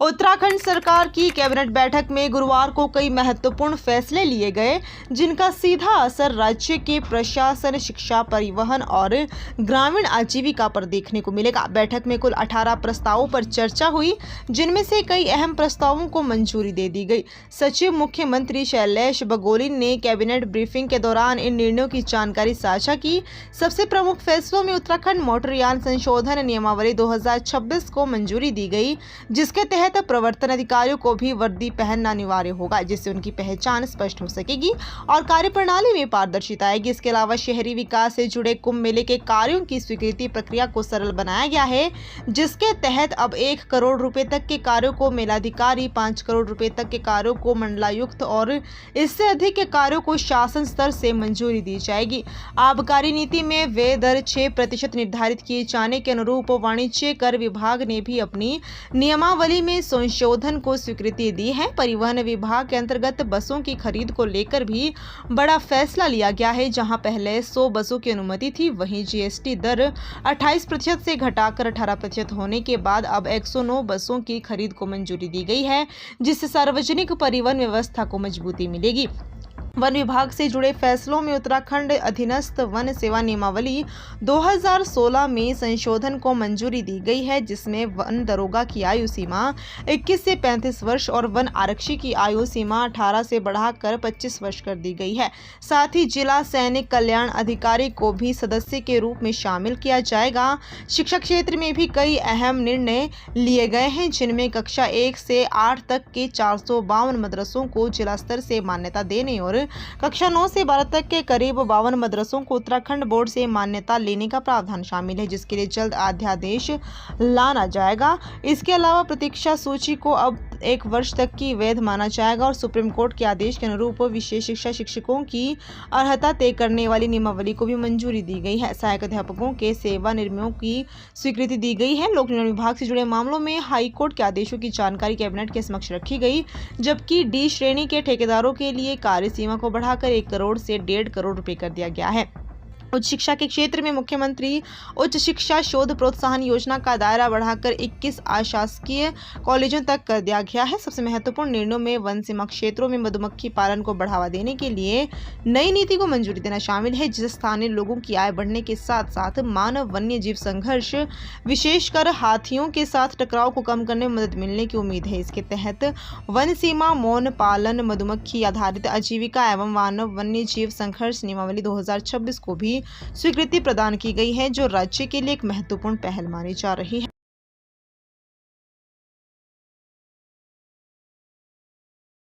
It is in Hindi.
उत्तराखंड सरकार की कैबिनेट बैठक में गुरुवार को कई महत्वपूर्ण फैसले लिए गए, जिनका सीधा असर राज्य के प्रशासन, शिक्षा, परिवहन और ग्रामीण आजीविका पर देखने को मिलेगा। बैठक में कुल 18 प्रस्तावों पर चर्चा हुई, जिनमें से कई अहम प्रस्तावों को मंजूरी दे दी गई। सचिव मुख्यमंत्री शैलेश बघेल ने कैबिनेट ब्रीफिंग के दौरान इन निर्णयों की जानकारी साझा की। सबसे प्रमुख फैसलों में उत्तराखंड मोटरयान संशोधन नियमावली 2026 को मंजूरी दी गई, जिसके तहत प्रवर्तन अधिकारियों को भी वर्दी पहनना अनिवार्य होगा, जिससे उनकी पहचान स्पष्ट हो सकेगी और कार्यप्रणाली में पारदर्शिता आएगी। इसके अलावा शहरी विकास से जुड़े कुंभ मेले के कार्यों की स्वीकृति प्रक्रिया को सरल बनाया गया है, जिसके तहत अब 1 करोड़ रुपए तक के कार्यों को मेलाधिकारी, 5 करोड़ रुपए तक के कार्यों को मंडलायुक्त और इससे अधिक के कार्यों को शासन स्तर से मंजूरी दी जाएगी। आबकारी नीति में व्यय दर 6% निर्धारित किए जाने के अनुरूप वाणिज्य कर विभाग ने भी अपनी नियमावली में संशोधन को स्वीकृति दी है। परिवहन विभाग के अंतर्गत बसों की खरीद को लेकर भी बड़ा फैसला लिया गया है। जहां पहले 100 बसों की अनुमति थी, वहीं जीएसटी दर 28% से घटाकर 18% होने के बाद अब 109 बसों की खरीद को मंजूरी दी गई है, जिससे सार्वजनिक परिवहन व्यवस्था को मजबूती मिलेगी। वन विभाग से जुड़े फैसलों में उत्तराखंड अधीनस्थ वन सेवा नियमावली 2016 में संशोधन को मंजूरी दी गई है, जिसमें वन दरोगा की आयु सीमा 21 से 35 वर्ष और वन आरक्षी की आयु सीमा 18 से बढ़ाकर 25 वर्ष कर दी गई है। साथ ही जिला सैनिक कल्याण अधिकारी को भी सदस्य के रूप में शामिल किया जाएगा। शिक्षा क्षेत्र में भी कई अहम निर्णय लिए गए हैं, जिनमें कक्षा 1 से 8 तक के 452 मदरसों को जिला स्तर से मान्यता देने और कक्षा 9 से 12 तक के करीब 52 मदरसों को उत्तराखंड बोर्ड से मान्यता लेने का प्रावधान शामिल है, जिसके लिए जल्द अध्यादेश लाना जाएगा। इसके अलावा प्रतीक्षा सूची को अब 1 वर्ष तक की वैध माना जाएगा और सुप्रीम कोर्ट के आदेश के अनुरूप विशेष शिक्षा शिक्षकों की अर्हता तय करने वाली नियमावली को भी मंजूरी दी गई है। सहायक अध्यापकों के सेवा नियमों की स्वीकृति दी गई है। लोक निर्माण विभाग से जुड़े मामलों में हाई कोर्ट के आदेशों की जानकारी कैबिनेट के समक्ष रखी गई, जबकि डी श्रेणी के ठेकेदारों के लिए कार्य सीमा को बढ़ाकर 1 करोड़ से 1.5 करोड़ रुपए कर दिया गया है। उच्च शिक्षा के क्षेत्र में मुख्यमंत्री उच्च शिक्षा शोध प्रोत्साहन योजना का दायरा बढ़ाकर 21 अशासकीय कॉलेजों तक कर दिया गया है। सबसे महत्वपूर्ण निर्णयों में वन सीमा क्षेत्रों में मधुमक्खी पालन को बढ़ावा देने के लिए नई नीति को मंजूरी देना शामिल है, जिससे स्थानीय लोगों की आय बढ़ने के साथ साथ मानव वन्य जीव संघर्ष, विशेषकर हाथियों के साथ टकराव को कम करने में मदद मिलने की उम्मीद है। इसके तहत वन सीमा, मौन पालन, मधुमक्खी आधारित आजीविका एवं मानव वन्य जीव संघर्ष नियमावली 2026 को भी स्वीकृति प्रदान की गई है, जो राज्य के लिए एक महत्वपूर्ण पहल मानी जा रही है।